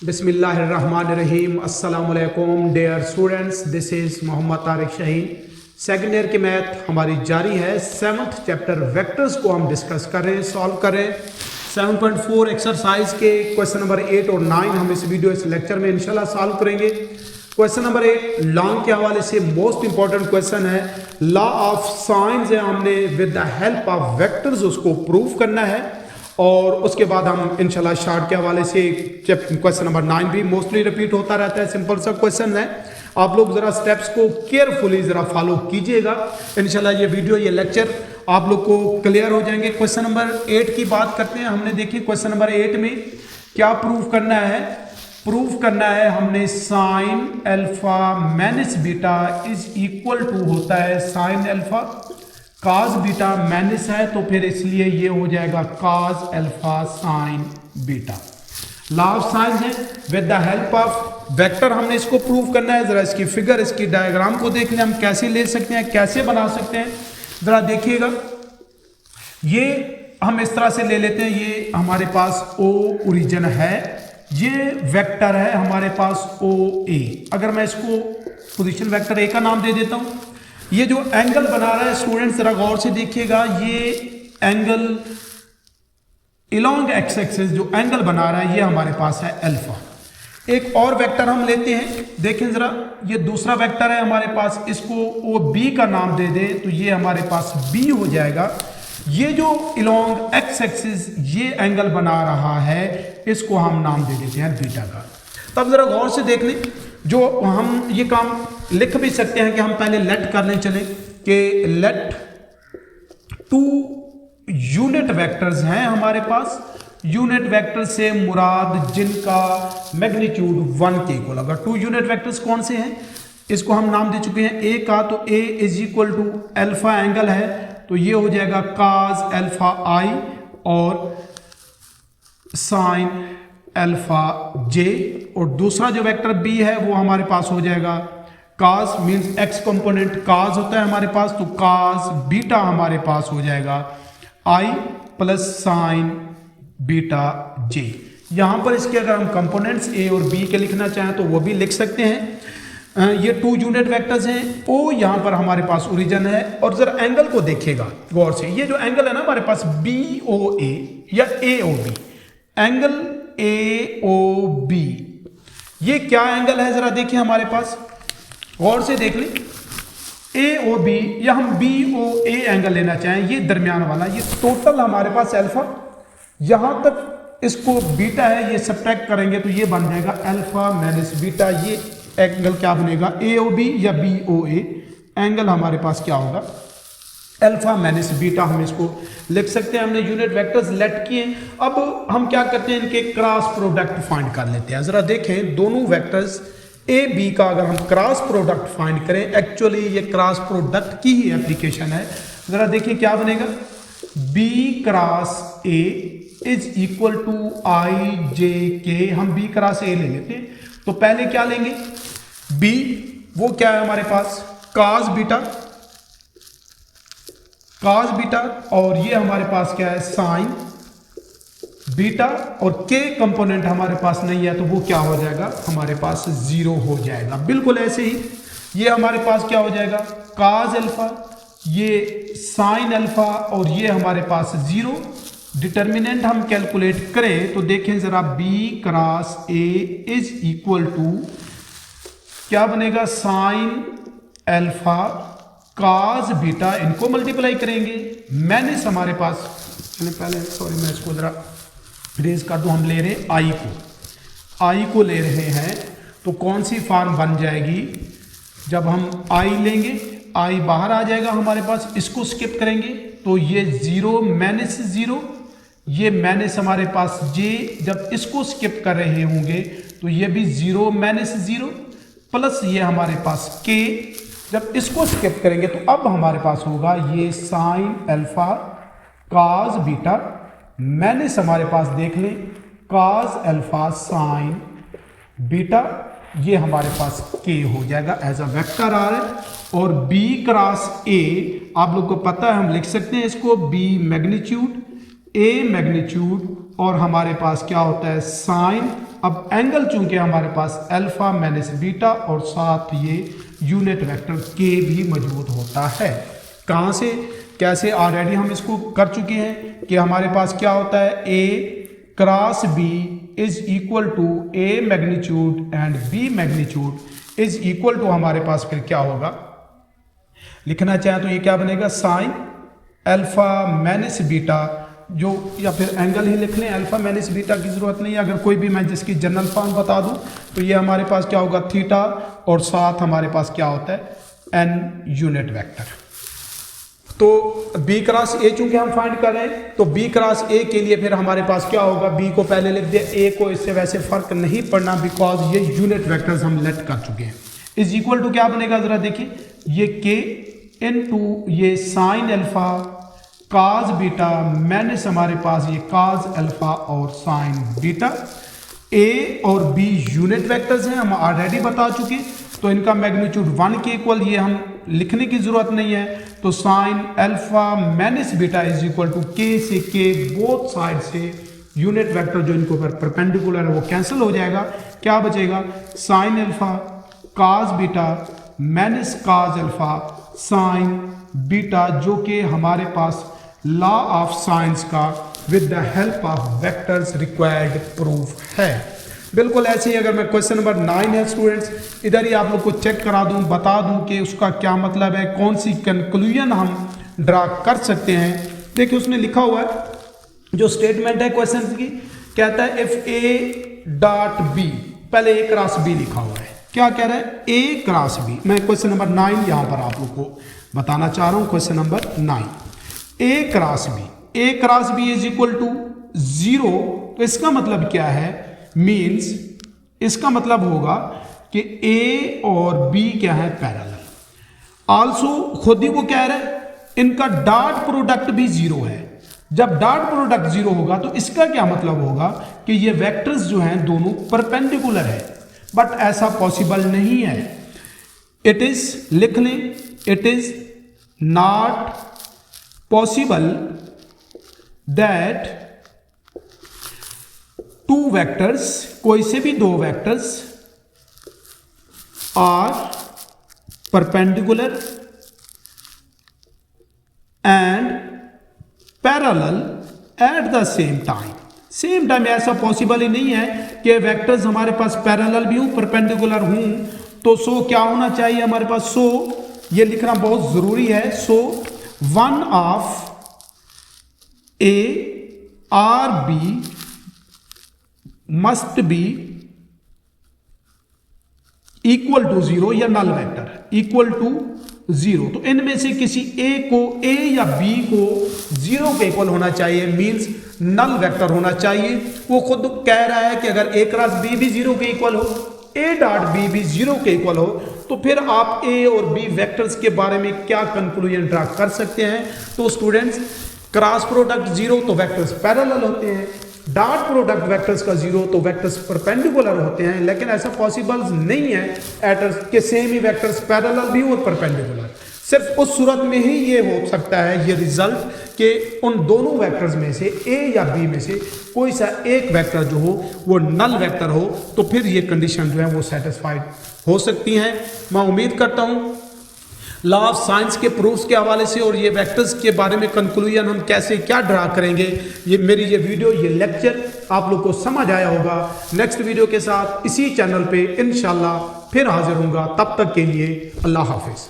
बिस्मिल्लाहिर्रहमानिर्रहीम। अस्सलामुअलैकुम dear students, this is Mohammad Tariq Shaheen. Second year की मैथ हमारी जारी है। 7th चैप्टर वेक्टर्स को हम डिस्कस कर रहे हैं, सॉल्व कर रहे हैं। 7.4 एक्सरसाइज के क्वेश्चन नंबर 8 और 9 हम इस लेक्चर में इंशाल्लाह सॉल्व करेंगे। क्वेश्चन नंबर 8 लॉन्ग के हवाले से मोस्ट इंपॉर्टेंट क्वेश्चन है। लॉ ऑफ साइंस है, हमने with the help of vectors उसको प्रूव करना है और उसके बाद हम इंशाल्लाह शार्ट के हवाले से क्वेश्चन नंबर 9 भी मोस्टली रिपीट होता रहता है। सिंपल सा क्वेश्चन है, आप लोग जरा स्टेप्स को केयरफुली जरा फॉलो कीजिएगा। इंशाल्लाह ये लेक्चर आप लोग को क्लियर हो जाएंगे। क्वेश्चन नंबर 8 की बात करते हैं। हमने देखी क्वेश्चन नंबर 8 में क्या प्रूव करना है। प्रूव करना है हमने sine alpha minus beta is equal to होता है sine alpha cos beta minus है, तो फिर इसलिए ये हो जाएगा cos alpha sine beta. Law of sines है, with the help of vector हमने इसको प्रूव करना है। जरा इसकी फिगर, इसकी डायग्राम को देख लें, हम कैसे ले सकते हैं, कैसे बना सकते हैं, जरा देखिएगा। ये हम इस तरह से ले लेते हैं, ये हमारे पास ओ ओरिजिन है, ये वेक्टर है हमारे पास ओ ए। अगर मैं इसको पोजीशन वेक्टर ए का नाम दे देता हूं, ये जो एंगल बना रहा है स्टूडेंट्स जरा गौर से देखिएगा, ये एंगल इलोंग एक्स एक्सिस जो एंगल बना रहा है ये हमारे पास है अल्फा। एक और वेक्टर हम लेते हैं, देखें जरा, ये दूसरा वेक्टर है हमारे पास, इसको ओ बी का नाम दे दें तो ये हमारे पास बी हो जाएगा। ये जो इलोंग एक्स एक्सिस ये एंगल बना रहा है इसको हम नाम दे देते हैं बीटा का। तब जरा गौर से देख लें, जो हम ये काम लिख भी सकते हैं कि हम पहले लेट कर लें, चले कि लेट टू यूनिट वेक्टर्स हैं हमारे पास। यूनिट वेक्टर से मुराद जिनका मैग्नीट्यूड 1 के इक्वल होगा। 2 यूनिट वेक्टर्स कौन से हैं, इसको हम नाम दे चुके हैं। ए का तो A is equal to alpha angle है, तो ये हो जाएगा काज अल्फा आई और साइन अल्फा जे। और दूसरा जो वेक्टर बी है वो हमारे पास हो जाएगा काज मीन्स एक्स कंपोनेंट काज होता है हमारे पास, तो काज बीटा हमारे पास हो जाएगा आई प्लस साइन बीटा जे। यहां पर इसके अगर हम कंपोनेंट्स ए और बी के लिखना चाहें तो वो भी लिख सकते हैं। ये 2 यूनिट वेक्टर्स हैं। ओ यहां पर हमारे पास ओरिजिन है, और जरा एंगल को देखिएगा गौर से, ये जो एंगल है ना हमारे पास बी ओ ए या A O B, angle A O B, ये क्या एंगल है जरा देखिए हमारे पास, गौर से देख लें। ए ओ बी या हम बी ओ ए एंगल लेना चाहें, ये दरमियान वाला, ये टोटल हमारे पास अल्फा, यहां तक इसको बीटा है, ये सब्ट्रैक्ट करेंगे तो ये बन जाएगा अल्फा माइनस बीटा। ये एंगल क्या बनेगा, ए ओ बी या बी ओ ए, एंगल हमारे पास क्या होगा अल्फा माइनस बीटा। हम इसको लिख सकते हैं। हमने यूनिट वेक्टर्स लेट किए। अब हम क्या करते हैं, इनके क्रॉस प्रोडक्ट फाइंड कर लेते हैं। जरा देखें दोनों वेक्टर्स ए बी का अगर हम क्रॉस प्रोडक्ट फाइंड करें, एक्चुअली ये क्रॉस प्रोडक्ट की ही एप्लीकेशन है। जरा देखिए क्या बनेगा, B cross A is equal to I J K. हम बी क्रॉस ए ले लेते हैं, तो पहले क्या लेंगे, बी वो क्या है हमारे पास काज बीटा, काज बीटा, और ये हमारे पास क्या है साइन बीटा, और के कंपोनेंट हमारे पास नहीं है तो वो क्या हो जाएगा हमारे पास 0 हो जाएगा। बिल्कुल ऐसे ही ये हमारे पास क्या हो जाएगा काज अल्फा, ये साइन अल्फा, और ये हमारे पास 0। डिटर्मिनेंट हम कैलकुलेट करें तो देखें जरा, B cross A is equal to क्या बनेगा साइन अल्फा काज बीटा, इनको मल्टीप्लाई करेंगे माइनस हमारे पास, पहले सॉरी मैं इसको जरा रेज कर दूं, हम ले रहे आई को ले रहे हैं, तो कौन सी फॉर्म बन जाएगी, जब हम आई लेंगे आई बाहर आ जाएगा हमारे पास, इसको स्किप करेंगे तो ये 0 माइनस 0, ये माइनस हमारे पास जे, जब इसको स्किप कर रहे होंगे तो ये भी 0 माइनस 0, प्लस ये हमारे पास के, जब इसको स्किप करेंगे तो अब हमारे पास होगा ये sign alpha cos beta, minus हमारे पास देख लें काज अल्फा साइन बीटा, ये हमारे पास के हो जाएगा एज अ वेक्टर आ रहा है। और बी क्रॉस ए आप लोग को पता है, हम लिख सकते हैं इसको बी मैग्नीट्यूड ए मैग्नीट्यूड और हमारे पास क्या होता है साइन। अब एंगल चूंकि हमारे पास अल्फा माइनस बीटा और साथ ये यूनिट वेक्टर के भी मौजूद होता है। कहाँ से कैसे ऑलरेडी हम इसको कर चुके हैं कि हमारे पास क्या होता है A cross B is equal to A magnitude and B magnitude is equal to हमारे पास फिर क्या होगा, लिखना चाहें तो ये क्या बनेगा साइन अल्फा माइनस बीटा, जो या फिर एंगल ही लिख लें, अल्फा माइनस बीटा की जरूरत नहीं है। अगर कोई भी मैं जिसकी जनरल फॉर्म बता दूं तो ये हमारे पास क्या होगा थीटा और साथ हमारे पास क्या होता है एन यूनिट वेक्टर। तो बी क्रॉस ए चूंकि हम फाइंड कर रहे हैं तो बी क्रॉस ए के लिए फिर हमारे पास क्या होगा, बी को पहले लिख दिया, ए को इससे वैसे फर्क नहीं पड़ना बिकॉज ये यूनिट वेक्टर्स हम लेट कर चुके हैं। इज इक्वल टू क्या बनेगा जरा देखिए, ये के इनटू ये sign alpha cos beta minus हमारे पास ये काज अल्फा और साइन बीटा। ए और बी यूनिट वेक्टर्स हैं, हम ऑलरेडी बता चुके, तो इनका मैग्नीट्यूड 1 के इक्वल ये हम लिखने की जरूरत नहीं है। तो sine alpha minus beta is equal to के से के बोथ साइड से यूनिट वेक्टर जो इनको पर परपेंडिकुलर है वो कैंसिल हो जाएगा, क्या बचेगा sign alpha cos beta minus काज अल्फा साइन बीटा, जो कि हमारे पास लॉ ऑफ साइंस का with the help of vectors required proof है। बिल्कुल ऐसे ही अगर मैं क्वेश्चन नंबर 9 है स्टूडेंट्स, इधर ही आप लोग को चेक करा दूं, बता दूं कि उसका क्या मतलब है, कौन सी कंक्लूजन हम ड्रा कर सकते हैं। देखिए उसने लिखा हुआ है जो स्टेटमेंट है क्वेश्चन की, कहता है इफ ए डॉट बी, पहले ए क्रॉस बी लिखा हुआ है, क्या कह रहा है ए क्रॉस बी। मैं क्वेश्चन नंबर 9 यहां पर आप लोग को बताना चाह रहा हूं, question number 9 A cross B is equal to 0। तो इसका मतलब क्या है, मीन्स इसका मतलब होगा कि ए और बी क्या है पैरेलल। आल्सो खुद ही वो कह रहा है इनका डॉट प्रोडक्ट भी 0 है। जब डॉट प्रोडक्ट 0 होगा तो इसका क्या मतलब होगा कि ये वेक्टर्स जो हैं दोनों परपेंडिकुलर है, बट ऐसा पॉसिबल नहीं है। इट इज लिख लें, it is not possible that two vectors, कोई से भी दो vectors are perpendicular and parallel at the same time. ऐसा पॉसिबल ही नहीं है कि वेक्टर्स हमारे पास पैरेलल भी हूं परपेंडिकुलर हूं, तो सो क्या होना चाहिए हमारे पास, सो ये लिखना बहुत जरूरी है, so one of A or B must be equal to 0 या नल वेक्टर इक्वल टू 0। तो इनमें से किसी ए या बी को 0 के इक्वल होना चाहिए, मींस नल वेक्टर होना चाहिए। वो खुद कह रहा है कि अगर ए क्रॉस बी भी 0 के इक्वल हो, ए डॉट बी भी 0 के इक्वल हो, तो फिर आप ए और बी वेक्टर्स के बारे में क्या कंक्लूजन ड्रा कर सकते हैं। तो स्टूडेंट्स क्रॉस प्रोडक्ट 0 तो वेक्टर्स पैरेलल होते हैं, डॉट प्रोडक्ट वेक्टर्स का 0 तो वेक्टर्स परपेंडिकुलर होते हैं, लेकिन ऐसा पॉसिबल नहीं है एट के सेम ही वेक्टर्स पैरेलल भी और परपेंडिकुलर। सिर्फ उस सूरत में ही ये हो सकता है ये रिजल्ट कि उन दोनों वेक्टर्स में से ए या बी में से कोई सा एक वेक्टर जो हो वो नल वेक्टर हो, तो फिर ये कंडीशन जो है वो सेटिस्फाइड हो सकती हैं। मैं उम्मीद करता हूँ लॉ ऑफ साइंस के प्रूफ्स के हवाले से और ये वेक्टर्स के बारे में कंक्लूजन हम कैसे क्या ड्रा करेंगे, ये मेरी ये वीडियो ये लेक्चर आप लोग को समझ आया होगा। नेक्स्ट वीडियो के साथ इसी चैनल पे इंशाल्लाह फिर हाजिर होऊंगा, तब तक के लिए अल्लाह हाफिज़।